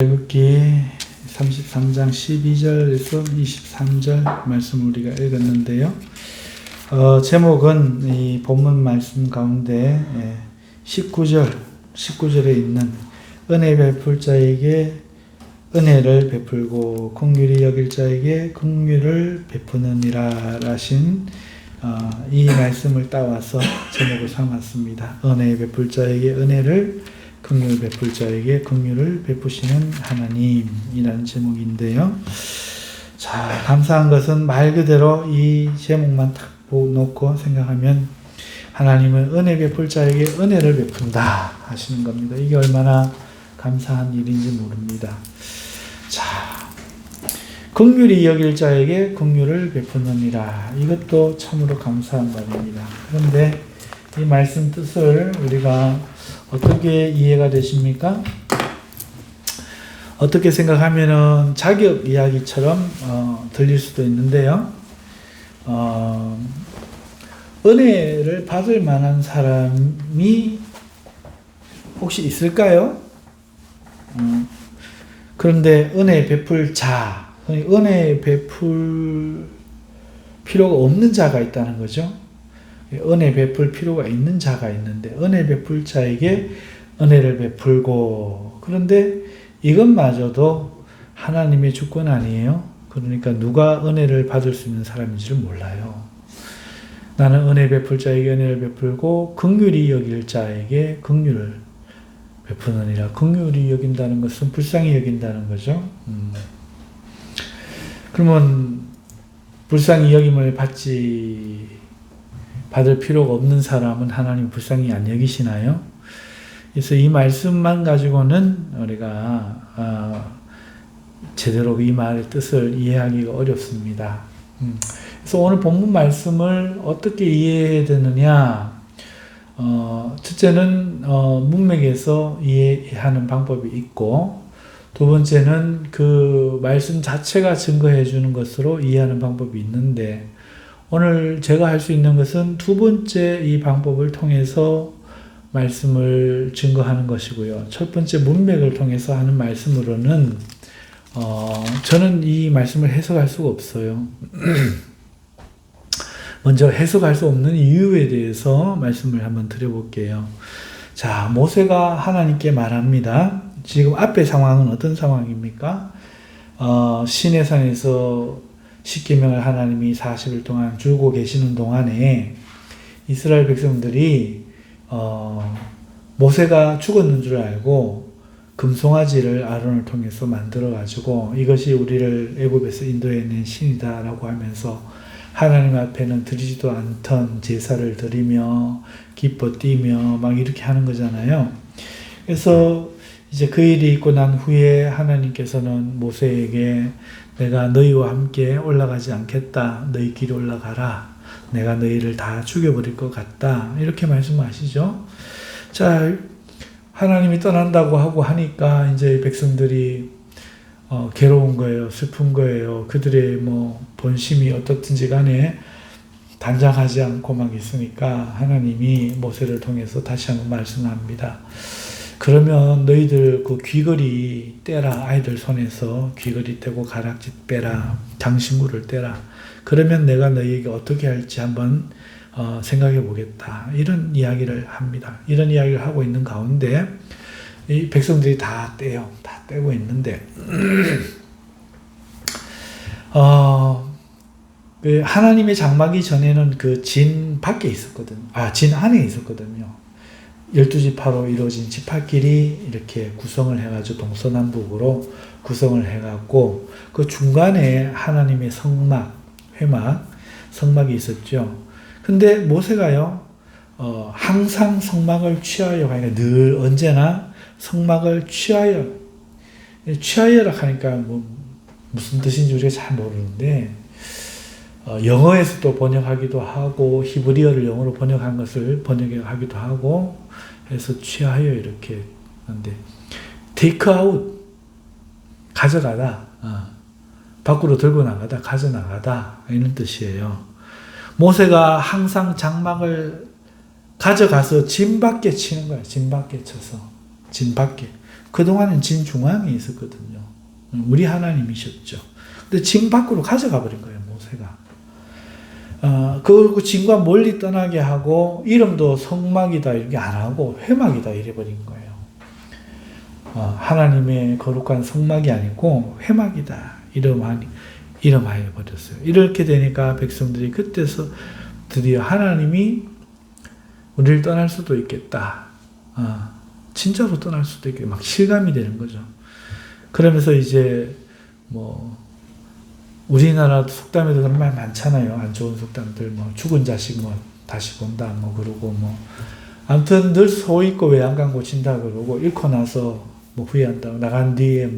출애굽기 33장 12절에서 23절 말씀을 우리가 읽었는데요. 제목은 이 본문 말씀 가운데 19절에 있는 은혜 베풀 자에게 은혜를 베풀고 긍휼히 여길 자에게 긍휼을 베푸느니라 라신 이 말씀을 따와서 제목을 삼았습니다. 은혜 베풀 자에게 은혜를, 긍휼 베풀 자에게 긍휼을 베푸시는 하나님이라는 제목인데요. 자, 감사한 것은 말 그대로 이 제목만 딱 놓고 생각하면 하나님은 은혜 베풀 자에게 은혜를 베푼다 하시는 겁니다. 이게 얼마나 감사한 일인지 모릅니다. 자, 긍휼히 여길 자에게 긍휼을 베푸느니라. 이것도 참으로 감사한 말입니다. 그런데 이 말씀 뜻을 우리가 어떻게 이해가 되십니까? 어떻게 생각하면은 자격 이야기처럼 들릴 수도 있는데요. 은혜를 받을 만한 사람이 혹시 있을까요? 그런데 은혜 베풀 자, 은혜 베풀 필요가 없는 자가 있다는 거죠. 은혜 베풀 필요가 있는 자가 있는데 은혜 베풀 자에게 은혜를 베풀고, 그런데 이것마저도 하나님의 주권 아니에요? 그러니까 누가 은혜를 받을 수 있는 사람인지를 몰라요. 나는 은혜 베풀 자에게 은혜를 베풀고 긍휼히 여길 자에게 긍휼을 베푸느니라. 긍휼히 여긴다는 것은 불쌍히 여긴다는 거죠. 그러면 불쌍히 여김을 받을 필요가 없는 사람은 하나님 불쌍히 안 여기시나요? 그래서 이 말씀만 가지고는 우리가 제대로 이 말의 뜻을 이해하기가 어렵습니다. 그래서 오늘 본문 말씀을 어떻게 이해해야 되느냐? 첫째는 문맥에서 이해하는 방법이 있고, 두 번째는 그 말씀 자체가 증거해 주는 것으로 이해하는 방법이 있는데, 오늘 제가 할 수 있는 것은 두 번째 이 방법을 통해서 말씀을 증거하는 것이고요. 첫 번째 문맥을 통해서 하는 말씀으로는 저는 이 말씀을 해석할 수가 없어요. 먼저 해석할 수 없는 이유에 대해서 말씀을 한번 드려볼게요. 자, 모세가 하나님께 말합니다. 지금 앞의 상황은 어떤 상황입니까? 시내산에서 십계명을 하나님이 40일 동안 주고 계시는 동안에 이스라엘 백성들이 모세가 죽었는 줄 알고 금송아지를 아론을 통해서 만들어 가지고 이것이 우리를 애굽에서 인도해낸 신이다라고 하면서 하나님 앞에는 드리지도 않던 제사를 드리며 기뻐 뛰며 막 이렇게 하는 거잖아요. 그래서 이제 그 일이 있고 난 후에 하나님께서는 모세에게 내가 너희와 함께 올라가지 않겠다. 너희끼리 올라가라. 내가 너희를 다 죽여버릴 것 같다. 이렇게 말씀하시죠. 자, 하나님이 떠난다고 하고 하니까 이제 백성들이 괴로운 거예요. 슬픈 거예요. 그들의 본심이 어떻든지 간에 단장하지 않고 막 있으니까 하나님이 모세를 통해서 다시 한번 말씀합니다. 그러면 너희들 그 귀걸이 떼라. 아이들 손에서 귀걸이 떼고 가락지 빼라. 장신구를 떼라. 그러면 내가 너희에게 어떻게 할지 한번 생각해 보겠다. 이런 이야기를 합니다. 이런 이야기를 하고 있는 가운데 이 백성들이 다 떼요. 다 떼고 있는데 하나님의 장막이 전에는 그 진 밖에 있었거든요. 진 안에 있었거든요. 12지파로 이루어진 지파끼리 이렇게 구성을 해가지고 동서남북으로 구성을 해갖고 그 중간에 하나님의 성막, 회막, 성막이 있었죠. 근데 모세가요, 항상 성막을 취하여 하니까 늘 언제나 성막을 취하여라 하니까 무슨 뜻인지 우리가 잘 모르는데 영어에서 또 번역하기도 하고 히브리어를 영어로 번역한 것을 번역하기도 하고 해서 취하여 이렇게 하는데 take out 가져가다, 밖으로 들고 나가다, 가져나가다 이런 뜻이에요. 모세가 항상 장막을 가져가서 진 밖에 치는 거예요. 진 밖에 쳐서 진 밖에 그동안은 진중앙에 있었거든요. 우리 하나님이셨죠. 근데 진 밖으로 가져가 버린 거예요, 모세가. 그리고 진과 멀리 떠나게 하고, 이름도 성막이다 이렇게 안 하고 회막이다 이래 버린 거예요. 하나님의 거룩한 성막이 아니고 회막이다 이름하여 버렸어요. 이렇게 되니까 백성들이 그때서 드디어 하나님이 우리를 떠날 수도 있겠다. 진짜로 떠날 수도 있겠다. 막 실감이 되는 거죠. 그러면서 이제 우리나라 속담에도 그런 말 많잖아요. 안 좋은 속담들, 죽은 자식 다시 본다, 그러고 아무튼 늘 소 있고 외양간 고친다 그러고, 잃고 나서 후회한다, 나간 뒤에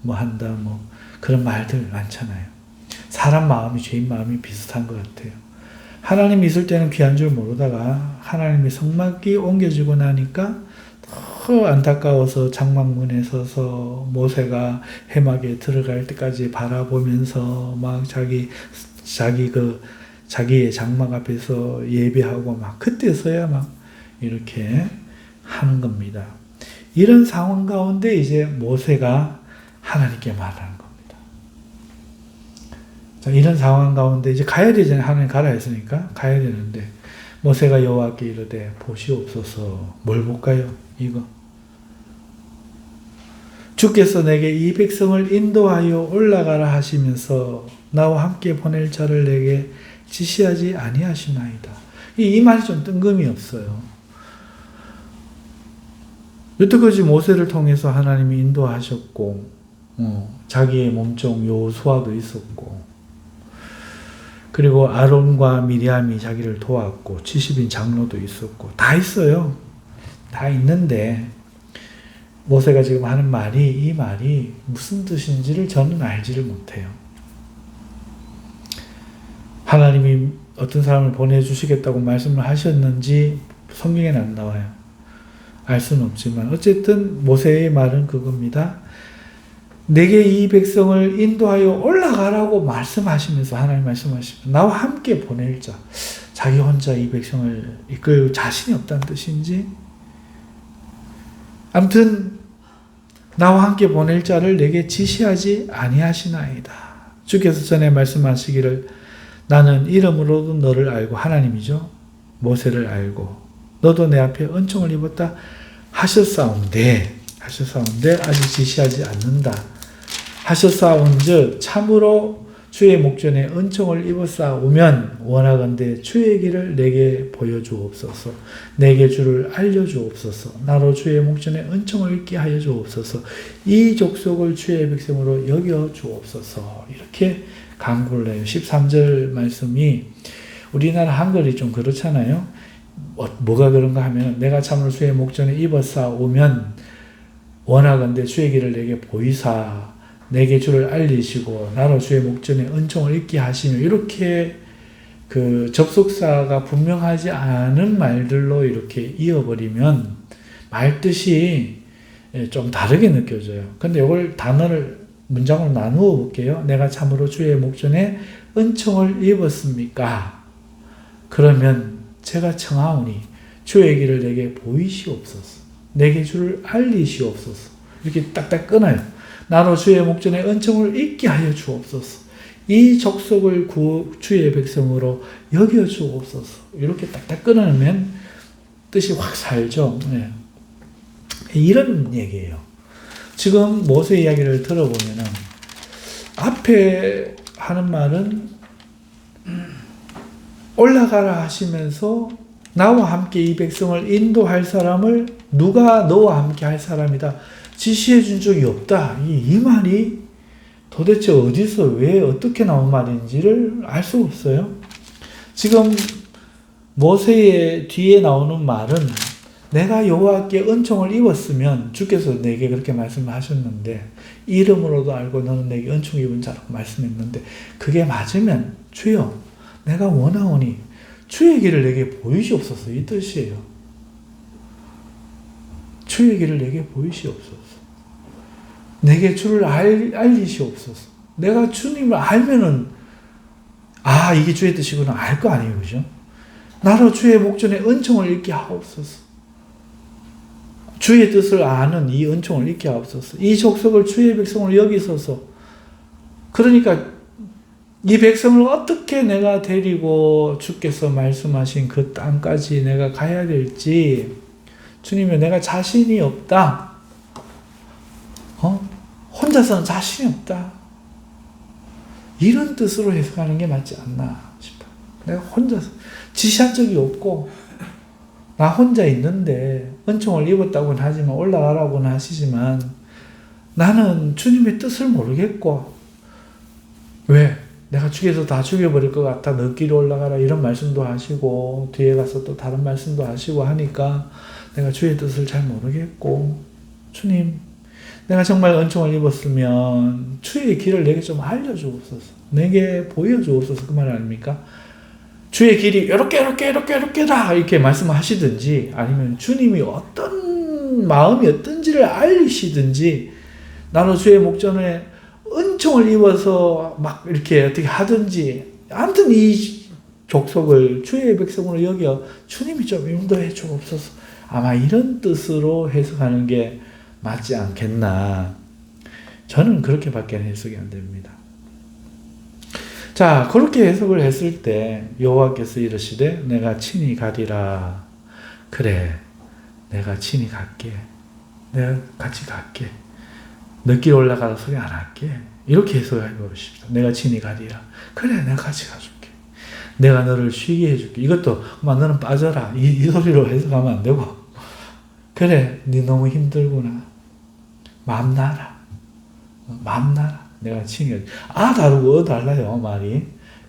한다, 그런 말들 많잖아요. 사람 마음이, 죄인 마음이 비슷한 것 같아요. 하나님이 있을 때는 귀한 줄 모르다가 하나님의 성막이 옮겨지고 나니까 더 안타까워서 장막문에 서서 모세가 회막에 들어갈 때까지 바라보면서 막 자기의 장막 앞에서 예배하고 그때서야 이렇게 하는 겁니다. 이런 상황 가운데 이제 모세가 하나님께 말하는 겁니다. 자, 이런 상황 가운데 이제 가야 되잖아요. 하나님 가라 했으니까 가야 되는데, 모세가 여호와께 이르되 보시옵소서. 뭘 볼까요? 이거. 주께서 내게 이 백성을 인도하여 올라가라 하시면서 나와 함께 보낼 자를 내게 지시하지 아니하시나이다. 이 말이 좀 뜬금이 없어요. 여태까지 모세를 통해서 하나님이 인도하셨고, 자기의 몸종 여호수아도 있었고, 그리고 아론과 미리암이 자기를 도왔고, 70인 장로도 있었고, 다 있어요. 다 있는데, 모세가 지금 하는 이 말이 무슨 뜻인지를 저는 알지를 못해요. 하나님이 어떤 사람을 보내주시겠다고 말씀을 하셨는지 성경에는 안 나와요. 알 수는 없지만 어쨌든 모세의 말은 그겁니다. 내게 이 백성을 인도하여 올라가라고 말씀하시면서, 하나님 말씀하시면서 나와 함께 보낼 자, 자기 혼자 이 백성을 이끌 자신이 없다는 뜻인지, 아무튼 나와 함께 보낼 자를 내게 지시하지 아니하시나이다. 주께서 전에 말씀하시기를 나는 이름으로도 너를 알고, 하나님이죠, 모세를 알고 너도 내 앞에 은총을 입었다 하셨사온데 아직 지시하지 않는다 하셨사온즉 참으로 주의 목전에 은총을 입었사오면 원하건대 주의 길을 내게 보여주옵소서. 내게 주를 알려주옵소서. 나로 주의 목전에 은총을 입게 하여 주옵소서. 이 족속을 주의 백성으로 여겨주옵소서. 이렇게 간구를 해요. 13절 말씀이 우리나라 한글이 좀 그렇잖아요. 뭐가 그런가 하면 내가 참으로 주의 목전에 입었사오면 원하건대 주의 길을 내게 보이사 내게 주를 알리시고 나로 주의 목전에 은총을 입게 하시며, 이렇게 그 접속사가 분명하지 않은 말들로 이렇게 이어버리면 말뜻이 좀 다르게 느껴져요. 근데 이걸 문장으로 나누어 볼게요. 내가 참으로 주의 목전에 은총을 입었습니까? 그러면 제가 청하오니 주의 길을 내게 보이시옵소서. 내게 주를 알리시옵소서. 이렇게 딱딱 끊어요. 나로 주의 목전에 은총을 입게 하여 주옵소서. 이 족속을 주의 백성으로 여겨 주옵소서. 이렇게 딱딱 끊으면 뜻이 확 살죠. 네. 이런 얘기예요. 지금 모세 이야기를 들어보면은 앞에 하는 말은 올라가라 하시면서 나와 함께 이 백성을 인도할 사람을 누가 너와 함께 할 사람이다 지시해 준 적이 없다. 이 말이 도대체 어디서 왜 어떻게 나온 말인지를 알 수 없어요. 지금 모세의 뒤에 나오는 말은 내가 여호와께 은총을 입었으면 주께서 내게 그렇게 말씀하셨는데 이름으로도 알고 너는 내게 은총 입은 자라고 말씀했는데 그게 맞으면 주여 내가 원하오니 주의 길을 내게 보이시옵소서 이 뜻이에요. 주의 길을 내게 보이시옵소서. 내게 주를 알리시옵소서. 내가 주님을 알면은 이게 주의 뜻이구나 알 거 아니에요. 그죠? 나로 주의 목전에 은총을 입게 하옵소서. 주의 뜻을 아는 이 은총을 잊게 하옵소서. 이 족속을 주의 백성을 여기소서. 그러니까 이 백성을 어떻게 내가 데리고 주께서 말씀하신 그 땅까지 내가 가야 될지 주님이 내가 자신이 없다. 혼자서는 자신이 없다. 이런 뜻으로 해석하는 게 맞지 않나 싶어요. 내가 혼자서 지시한 적이 없고 나 혼자 있는데 은총을 입었다고는 하지만 올라가라고는 하시지만 나는 주님의 뜻을 모르겠고 왜? 내가 죽여서 다 죽여버릴 것 같아 너끼리 올라가라 이런 말씀도 하시고 뒤에 가서 또 다른 말씀도 하시고 하니까 내가 주의 뜻을 잘 모르겠고 주님 내가 정말 은총을 입었으면 주의 길을 내게 좀 알려주옵소서. 내게 보여주옵소서. 그 말 아닙니까? 주의 길이 이렇게다 이렇게 말씀하시든지 아니면 주님이 어떤 마음이 어떤지를 알리시든지 나는 주의 목전에 은총을 입어서 막 이렇게 어떻게 하든지 아무튼 이 족속을 주의 백성으로 여겨 주님이 좀 인도해 주옵소서. 아마 이런 뜻으로 해석하는 게 맞지 않겠나. 저는 그렇게밖에 해석이 안 됩니다. 자, 그렇게 해석을 했을 때 여호와께서 이르시되 내가 친히 가리라. 그래, 내가 친히 갈게. 내가 같이 갈게. 늦게 올라가서 소리 안 할게. 이렇게 해석해 보십시오. 내가 친히 가리라. 그래, 내가 같이 가줄게. 내가 너를 쉬게 해줄게. 이것도 너는 빠져라. 이 소리로 해석하면 안 되고 그래, 네 너무 힘들구나. 마음 놔라. 마음 놔라. 내가 친히 다르고 달라요 말이.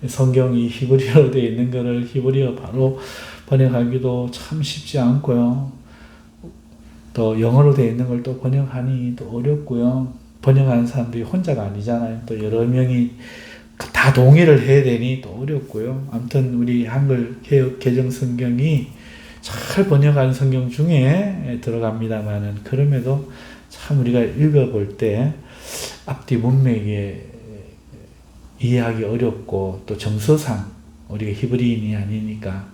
성경이 히브리어로 되어 있는 거를 히브리어 바로 번역하기도 참 쉽지 않고요. 또 영어로 되어 있는 걸 또 번역하니 또 어렵고요. 번역하는 사람들이 혼자가 아니잖아요. 또 여러 명이 다 동의를 해야 되니 또 어렵고요. 아무튼 우리 한글 개정 성경이 잘 번역한 성경 중에 들어갑니다만은 그럼에도 참 우리가 읽어볼 때 앞뒤 문맥에 이해하기 어렵고 또 정서상 우리가 히브리인이 아니니까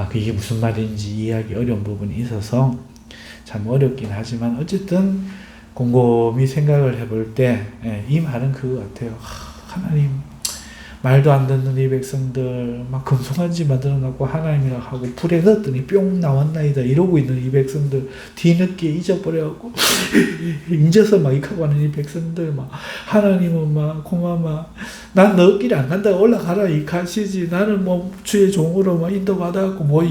그게 무슨 말인지 이해하기 어려운 부분이 있어서 참 어렵긴 하지만 어쨌든 곰곰이 생각을 해볼 때 이 말은 그거 같아요. 하나님 말도 안 듣는 이 백성들 막 금송아지 만들어놓고 하나님이라고 하고 불에 넣었더니 뿅 나왔나이다 이러고 있는 이 백성들 뒤늦게 잊어버려갖고 인제서 막 이카고 하는 이 백성들 막 하나님은 막 고마워 난 너 길 안 간다 올라가라 이카시지 나는 뭐 주의 종으로 막 인도받아갖고 뭐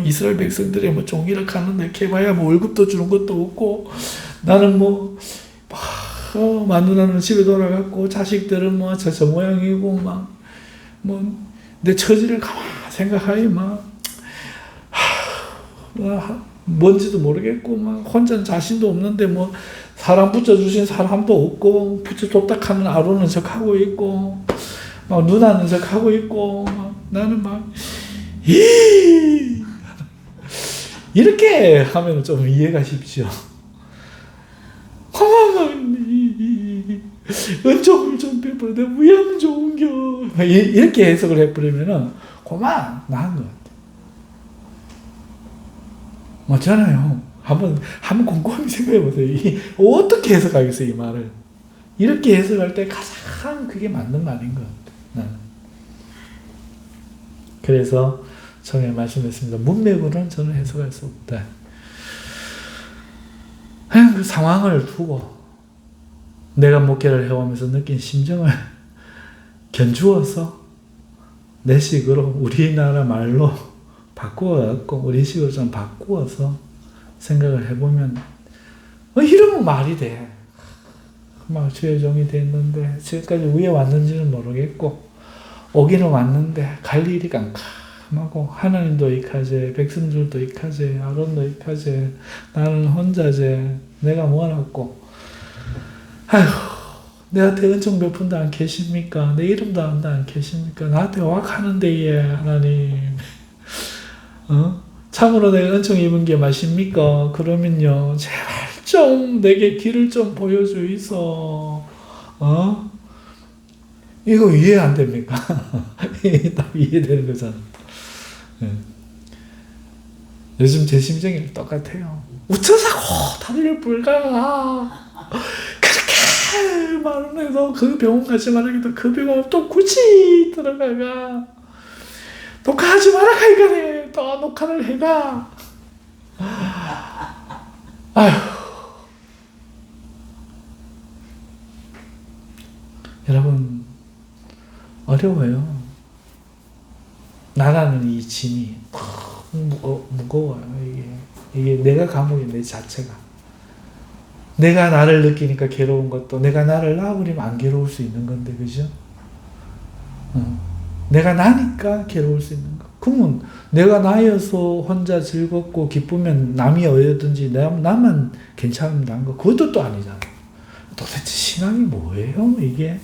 이스라엘 백성들의 뭐 종이라 가는데 개봐야 뭐 월급도 주는 것도 없고 나는 뭐 마누라는 집에 돌아갔고 자식들은 뭐 저 모양이고 막 뭐 내 처지를 가만 생각하니 막 뭔지도 모르겠고 막 혼자 자신도 없는데 뭐 사람 붙여주신 사람도 없고 붙여줬다 하면 아로는 척하고 있고 막 누나는 척하고 있고 막 나는 막 이렇게 하면 좀 이해가 쉽죠. 은총을 좀 베풀어 내 무양 좋은겨 이렇게 해석을 해버리면은 그만 나은 것 같아. 맞잖아요. 한번 곰곰이 생각해 보세요. 어떻게 해석하겠어요 이 말을. 이렇게 해석할 때 가장 그게 맞는 말인 것 같아. 그래서 전에 말씀했습니다. 문맥으로는 저는 해석할 수 없다. 그냥 그 상황을 두고 내가 목회를 해오면서 느낀 심정을 견주어서 내 식으로 우리나라 말로 바꾸어갖고 우리 식으로 좀 바꾸어서 생각을 해보면 이러면 말이 돼. 막 주의 종이 됐는데 지금까지 왜 왔는지는 모르겠고 오기는 왔는데 갈 일이 깜깜하고 하나님도 이카제 백성들도 이카제 아론도 이카제 나는 혼자제 내가 뭐하고 아휴 내한테 은총 베푼다 안 계십니까? 내 이름도 안다 안 계십니까? 나한테 와가는데 예 하나님 참으로 내가 은총 입은 게 맞습니까? 그러면요 제발 좀 내게 길을 좀 보여주이소. 이거 이해 안 됩니까? 딱 이해되는 거잖아. 요즘 제 심정이 똑같아요. 우차사고 다리를 불가. 그렇게 말을 해도 그 병원 가지 말라기도 그 병원 또 굳이 들어가가. 또 가지 마라 가이가네. 또 녹화를 해가. 아휴. 여러분, 어려워요. 나라는 이 짐이 무거워요. 이게 내가 감옥이 내 자체가. 내가 나를 느끼니까 괴로운 것도 내가 나를 낳아버리면 안 괴로울 수 있는 건데, 그죠? 내가 나니까 괴로울 수 있는 거. 그러면 내가 나여서 혼자 즐겁고 기쁘면 남이 어여든지 나만 괜찮으면 난 거. 그것도 또 아니잖아. 도대체 신앙이 뭐예요, 이게?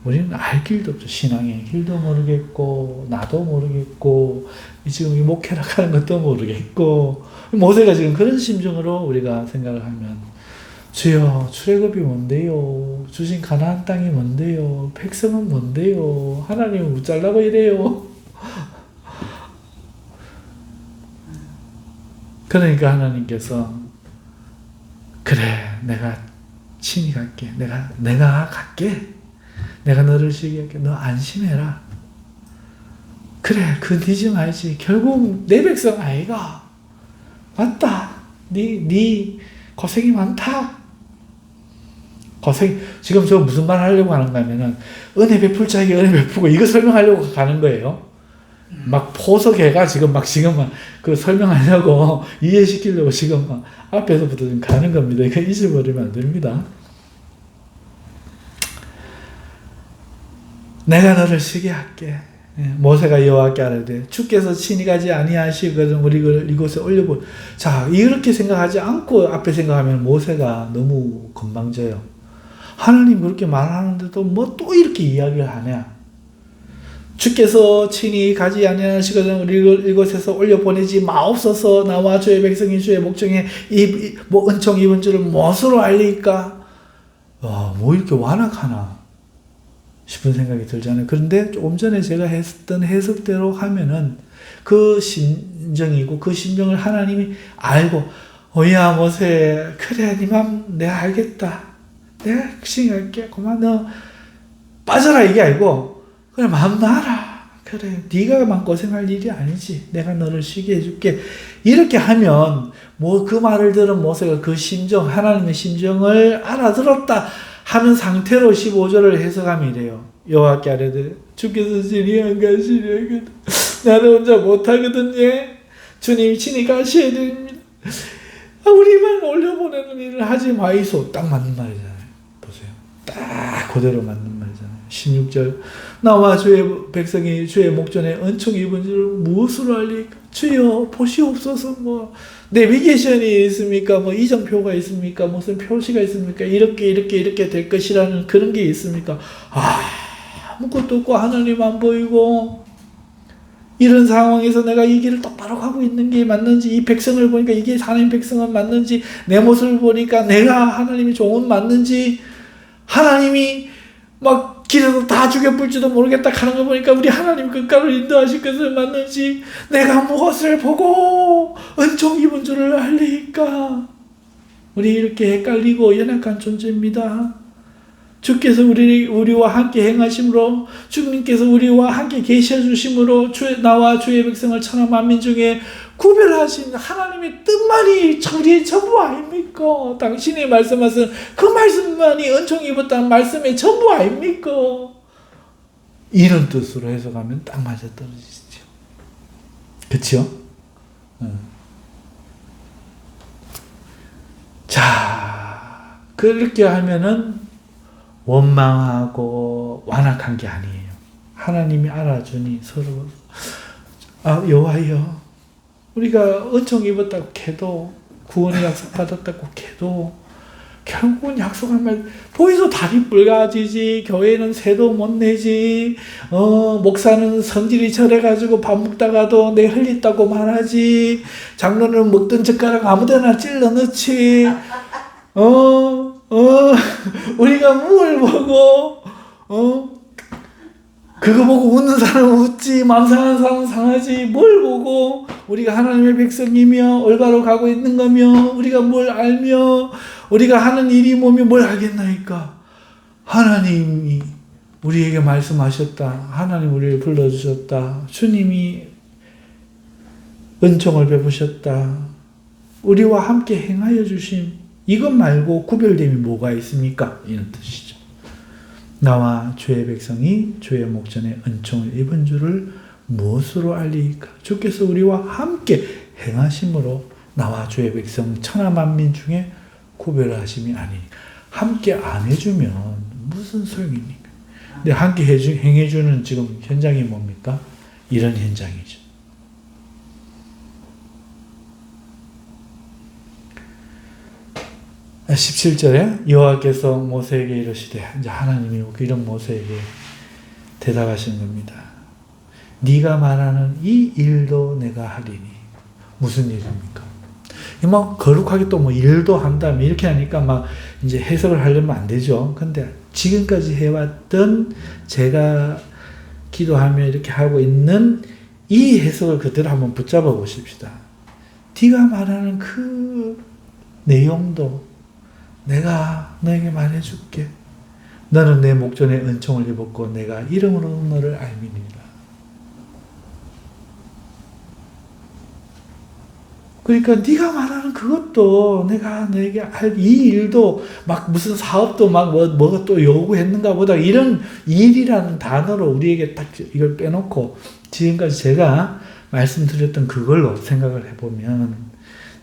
우리는 알 길도 없죠. 신앙의 길도 모르겠고, 나도 모르겠고, 지금 이 목회라 하는 것도 모르겠고, 모세가 지금 그런 심정으로 우리가 생각을 하면, 주여, 출애굽이 뭔데요? 주신 가나안 땅이 뭔데요? 백성은 뭔데요? 하나님은 웃잘라고 이래요? 그러니까 하나님께서, 그래, 내가 친히 갈게. 내가 갈게. 내가 너를 쉬게 할게. 너 안심해라. 그래, 그 니좀 알지. 결국 내 백성 아이가. 맞다. 네 고생이 많다. 지금 저 무슨 말 하려고 하는가 하면은, 은혜 베풀 자에게 은혜 베푸고, 이거 설명하려고 가는 거예요. 막 포석해가 지금 그 설명하려고, 이해시키려고 지금 막 앞에서부터 지금 가는 겁니다. 이거 잊어버리면 안 됩니다. 내가 너를 쉬게 할게. 모세가 여호와께 아뢰되 주께서 친히 가지 아니하시거든 우리를 이곳에 올려보. 자, 이렇게 생각하지 않고 앞에 생각하면 모세가 너무 건방져요. 하나님 그렇게 말하는데도 뭐 또 이렇게 이야기를 하냐. 주께서 친히 가지 아니하시거든 우리를 이곳에서 올려보내지 마옵소서. 나와 주의 백성이 주의 목전에 은총 입은 줄을 무엇으로 알리까? 뭐 이렇게 완악하나 싶은 생각이 들잖아요. 그런데 조금 전에 제가 했던 해석대로 하면은 그 심정이고 그 심정을 하나님이 알고, 야 모세, 그래 네 맘 내가 알겠다. 내가 신경할게. 그만 너 빠져라 이게 아니고, 그래 마음 놔라. 그래 네가 마음고생할 일이 아니지. 내가 너를 쉬게 해줄게. 이렇게 하면 뭐 그 말을 들은 모세가 그 심정, 하나님의 심정을 알아들었다 하는 상태로 15절을 해석하면 이래요. 여호와께 아뢰되 주께서 친히 안 가시려거든 나는 혼자 못하거든. 예, 주님 친히 가셔야 됩니다. 우리만 올려보내는 일을 하지 마이소. 딱 맞는 말이잖아요. 보세요. 딱 그대로 맞는 말이잖아요. 16절 나와 주의 백성이 주의 목전에 은총 입은 줄 무엇으로 알리까? 주여 보시옵소서. 뭐 내비게이션이 있습니까? 뭐 이정표가 있습니까? 무슨 표시가 있습니까? 이렇게 될 것이라는 그런 게 있습니까? 아무것도 없고 하나님 안 보이고, 이런 상황에서 내가 이 길을 똑바로 가고 있는 게 맞는지, 이 백성을 보니까 이게 하나님 백성은 맞는지, 내 모습을 보니까 내가 하나님의 종은 맞는지, 하나님이 막 길에서 다 죽여볼지도 모르겠다 하는 거 보니까 우리 하나님 끝까지 인도하실 것을 맞는지, 내가 무엇을 보고 은총 입은 줄을 알리까? 우리 이렇게 헷갈리고 연약한 존재입니다. 주께서 우리와 함께 행하심으로, 주님께서 우리와 함께 계셔주심으로 나와 주의 백성을 천하 만민 중에 구별하신 하나님의 뜻만이 우리의 전부 아닙니까? 당신이 말씀하신 그 말씀만이 은총 입었다는 말씀의 전부 아닙니까? 이런 뜻으로 해석하면 딱 맞아떨어지죠. 그렇죠? 자, 그렇게 하면은 원망하고 완악한 게 아니에요. 하나님이 알아주니 서로 여호와여, 우리가 은총 입었다고 해도, 구원의 약속 받았다고 해도 결국은 약속한 말 보이소 다리 뿔가지지. 교회는 새도 못 내지. 목사는 성질이 저래가지고 밥 먹다가도 내 흘렸다고 말하지. 장로는 먹던 젓가락 아무데나 찔러 넣지. 우리가 뭘 보고 그거 보고 웃는 사람은 웃지, 마음 상하는 사람은 상하지. 뭘 보고 우리가 하나님의 백성이며 올바로 가고 있는 거며 우리가 뭘 알며 우리가 하는 일이 뭐며 뭘 알겠나이까. 하나님이 우리에게 말씀하셨다. 하나님 우리를 불러주셨다. 주님이 은총을 베푸셨다. 우리와 함께 행하여 주심. 이것 말고 구별됨이 뭐가 있습니까? 이런 뜻이죠. 나와 주의 백성이 주의 목전에 은총을 입은 줄을 무엇으로 알리까? 주께서 우리와 함께 행하심으로 나와 주의 백성 천하만민 중에 구별하심이 아니니. 함께 안 해주면 무슨 소용입니까? 근데 함께 행해주는 지금 현장이 뭡니까? 이런 현장이죠. 17절에 여호와께서 모세에게 이르시되, 이제 하나님이 이런 모세에게 대답하시는 겁니다. 네가 말하는 이 일도 내가 하리니. 무슨 일입니까? 뭐 거룩하게 또 뭐 일도 한다면 이렇게 하니까 막 이제 해석을 하려면 안 되죠. 근데 지금까지 해왔던 제가 기도하며 이렇게 하고 있는 이 해석을 그대로 한번 붙잡아 보십시다. 네가 말하는 그 내용도 내가 너에게 말해줄게. 너는 내 목전에 은총을 입었고 내가 이름으로 너를 알미니라. 그러니까 네가 말하는 그것도 내가 너에게 이 일도 막 무슨 사업도 막 뭐가 또 요구했는가 보다 이런 일이라는 단어로 우리에게 딱 이걸 빼놓고 지금까지 제가 말씀드렸던 그걸로 생각을 해보면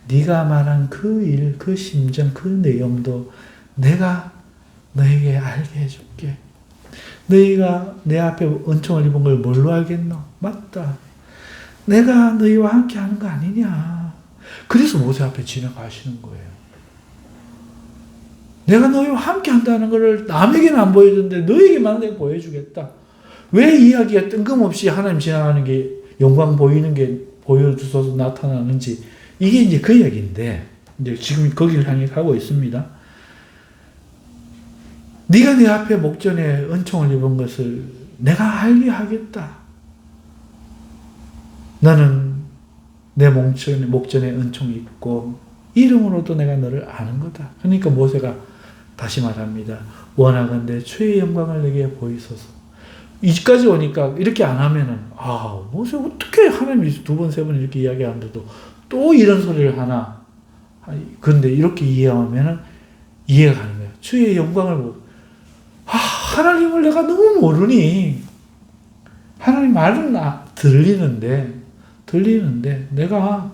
네가 말한 그 일, 그 심정, 그 내용도 내가 너에게 알게 해줄게. 너희가 내 앞에 은총을 입은 걸 뭘로 알겠노? 맞다. 내가 너희와 함께 하는 거 아니냐. 그래서 모세 앞에 지나가시는 거예요. 내가 너희와 함께 한다는 것을 남에게는 안 보여주는데 너에게만 내가 보여주겠다. 왜 이야기가 뜬금없이 하나님 지나가는 게 영광 보이는 게 보여주셔서 나타나는지 이게 이제 그 이야기인데 이제 지금 거기를 향해 가고 있습니다. 네가 내 앞에 목전에 은총을 입은 것을 내가 알게 하겠다. 나는 내 목전에 은총이 있고 이름으로도 내가 너를 아는 거다. 그러니까 모세가 다시 말합니다. 원하건대 주의 영광을 내게 보이소서. 이까지 오니까 이렇게 안 하면은 모세 어떻게 하나님이 두 번, 세 번 이렇게 이야기하는데도 또 이런 소리를 하나. 그런데 이렇게 이해하면은 이해가 가는 거예요. 주의 영광을 보고 하나님을 내가 너무 모르니 하나님 말은 들리는데 내가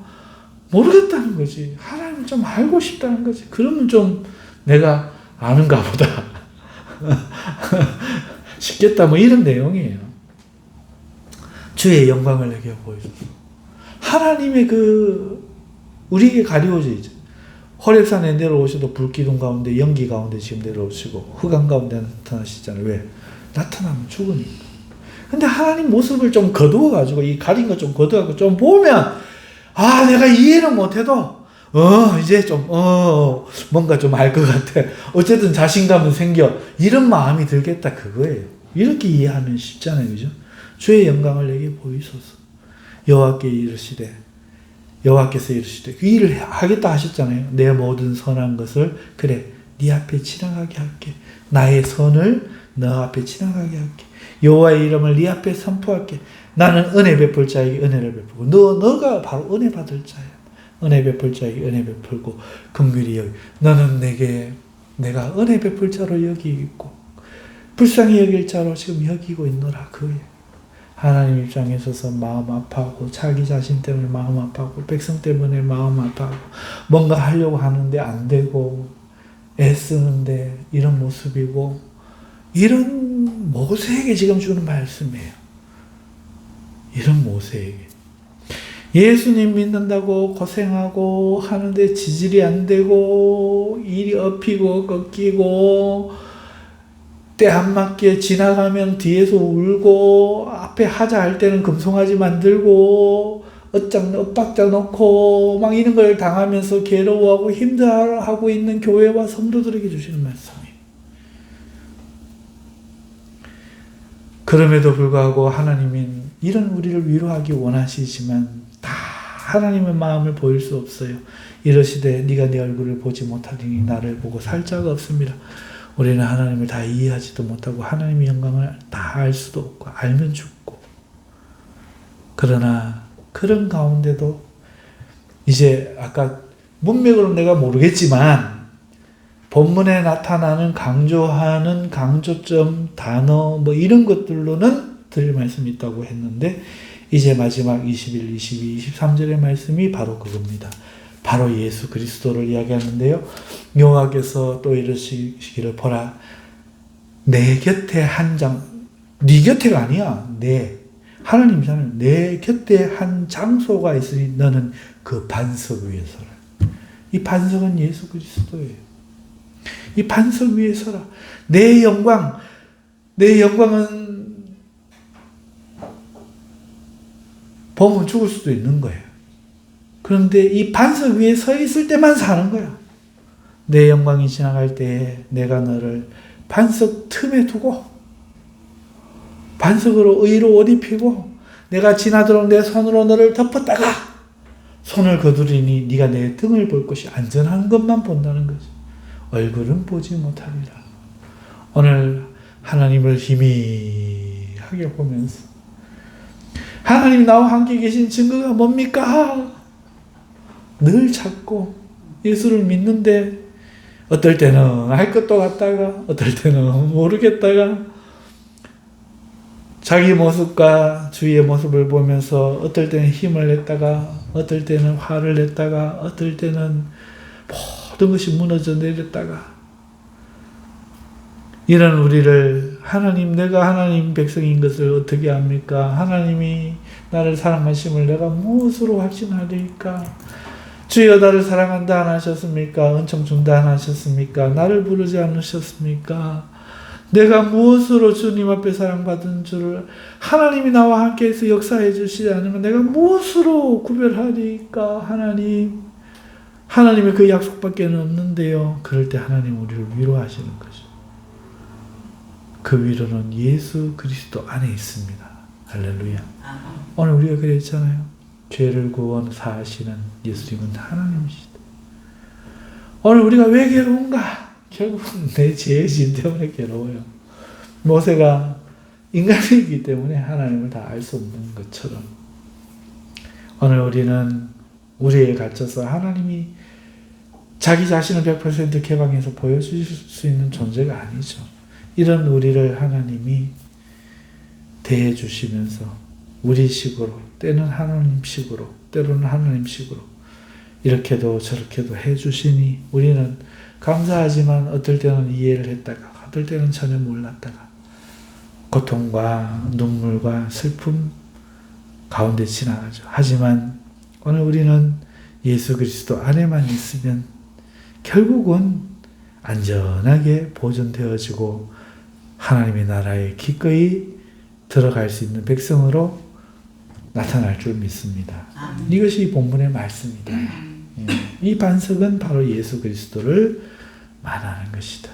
모르겠다는 거지. 하나님을 좀 알고 싶다는 거지. 그러면 좀 내가 아는가 보다. 쉽겠다 뭐 이런 내용이에요. 주의 영광을 내게 보여주소서. 하나님의 우리에게 가려워져 있죠. 호렙산에 내려오셔도 불기둥 가운데 연기 가운데 지금 내려오시고 흑암 가운데 나타나시잖아요. 왜? 나타나면 죽으니까. 근데 하나님 모습을 좀 거두어가지고 이 가린 거 좀 거두어가지고 좀 보면 내가 이해는 못해도 이제 좀 뭔가 좀 알 것 같아. 어쨌든 자신감은 생겨. 이런 마음이 들겠다 그거예요. 이렇게 이해하면 쉽잖아요. 그죠? 주의 영광을 내게 보이소서. 여호와께서 이르시되 그 일을 하겠다 하셨잖아요. 내 모든 선한 것을 그래 네 앞에 지나가게 할게. 나의 선을 너 앞에 지나가게 할게. 여호와의 이름을 네 앞에 선포할게. 나는 은혜 베풀 자에게 은혜를 베풀고 너가 바로 은혜 받을 자야. 은혜 베풀 자에게 은혜 베풀고 긍휼히 여기. 너는 내가 은혜 베풀 자로 여기 있고 불쌍히 여길 자로 지금 여기고 있노라 그거예요. 하나님 입장에 서서 마음 아파하고 자기 자신 때문에 마음 아파하고 백성 때문에 마음 아파하고 뭔가 하려고 하는데 안 되고 애쓰는데 이런 모습이고 이런 모세에게 지금 주는 말씀이에요. 이런 모세에게. 예수님 믿는다고 고생하고 하는데 지질이 안 되고 일이 엎이고 꺾이고 때 안 맞게 지나가면 뒤에서 울고 앞에 하자 할 때는 금송아지 만들고 엇박자 놓고 막 이런 걸 당하면서 괴로워하고 힘들어하고 있는 교회와 성도들에게 주시는 말씀이에요. 그럼에도 불구하고 하나님은 이런 우리를 위로하기 원하시지만 다 하나님의 마음을 보일 수 없어요. 이러시되 네가 내 얼굴을 보지 못하리니 나를 보고 살 자가 없습니다. 우리는 하나님을 다 이해하지도 못하고 하나님의 영광을 다 알 수도 없고 알면 죽고, 그러나 그런 가운데도 이제 아까 문맥으로 내가 모르겠지만 본문에 나타나는 강조하는 강조점, 단어 뭐 이런 것들로는 드릴 말씀이 있다고 했는데 이제 마지막 21, 22, 23절의 말씀이 바로 그겁니다. 바로 예수 그리스도를 이야기하는데요. 여호와께서 또 이러시기를 보라 내 곁에 한 장, 네 곁에가 아니야. 하나님이잖아요. 내 곁에 한 장소가 있으니 너는 그 반석 위에 서라. 이 반석은 예수 그리스도예요. 이 반석 위에 서라. 내 영광은 보면 죽을 수도 있는 거예요. 그런데 이 반석 위에 서 있을 때만 사는 거야. 내 영광이 지나갈 때에 내가 너를 반석 틈에 두고 반석으로 의로 옷 입히고 내가 지나도록 내 손으로 너를 덮었다가 손을 거두리니 네가 내 등을 볼 것이 안전한 것만 본다는 거죠. 얼굴은 보지 못하리라. 오늘 하나님을 희미하게 보면서 하나님이 나와 함께 계신 증거가 뭡니까? 늘 찾고 예수를 믿는데 어떨 때는 할 것도 같다가 어떨 때는 모르겠다가 자기 모습과 주위의 모습을 보면서 어떨 때는 힘을 냈다가 어떨 때는 화를 냈다가 어떨 때는 모든 것이 무너져 내렸다가 이런 우리를 하나님, 내가 하나님 백성인 것을 어떻게 합니까? 하나님이 나를 사랑하심을 내가 무엇으로 확신하리까? 주여 나를 사랑한다 안 하셨습니까? 은총 준다 안 하셨습니까? 나를 부르지 않으셨습니까? 내가 무엇으로 주님 앞에 사랑받은 줄을 하나님이 나와 함께해서 역사해 주시지 않으면 내가 무엇으로 구별하리까? 하나님의 그 약속밖에 없는데요. 그럴 때 하나님 우리를 위로하시는 거죠. 그 위로는 예수 그리스도 안에 있습니다. 할렐루야. 오늘 우리가 그랬잖아요. 죄를 구원 사하시는 예수님은 하나님이시다. 오늘 우리가 왜 괴로운가? 결국은 내 죄의 짐 때문에 괴로워요. 모세가 인간이기 때문에 하나님을 다 알 수 없는 것처럼 오늘 우리는 우리에 갇혀서 하나님이 자기 자신을 100% 개방해서 보여주실 수 있는 존재가 아니죠. 이런 우리를 하나님이 대해주시면서 우리식으로 때는 하나님식으로 때로는 하나님식으로 이렇게도 저렇게도 해주시니 우리는 감사하지만 어떨 때는 이해를 했다가 어떨 때는 전혀 몰랐다가 고통과 눈물과 슬픔 가운데 지나가죠. 하지만 오늘 우리는 예수 그리스도 안에만 있으면 결국은 안전하게 보존되어지고 하나님의 나라에 기꺼이 들어갈 수 있는 백성으로 나타날 줄 믿습니다. 이것이 본문의 말씀이다. 이 반석은 바로 예수 그리스도를 말하는 것이다.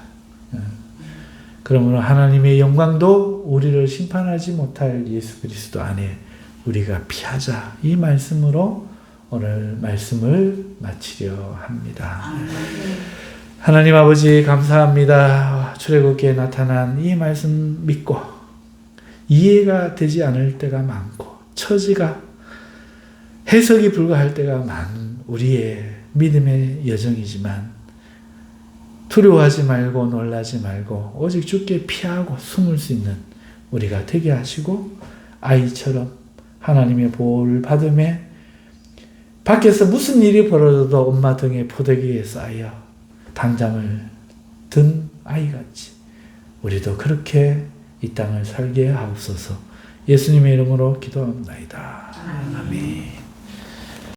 그러므로 하나님의 영광도 우리를 심판하지 못할 예수 그리스도 안에 우리가 피하자. 이 말씀으로 오늘 말씀을 마치려 합니다. 하나님 아버지 감사합니다. 출애굽기에 나타난 이 말씀 믿고 이해가 되지 않을 때가 많고 처지가 해석이 불가할 때가 많은 우리의 믿음의 여정이지만 두려워하지 말고 놀라지 말고 오직 주께 피하고 숨을 수 있는 우리가 되게 하시고 아이처럼 하나님의 보호를 받음에 밖에서 무슨 일이 벌어져도 엄마 등에 포대기에 쌓여 단잠을 든 아이같이 우리도 그렇게 이 땅을 살게 하옵소서. 예수님의 이름으로 기도합니다. 아멘.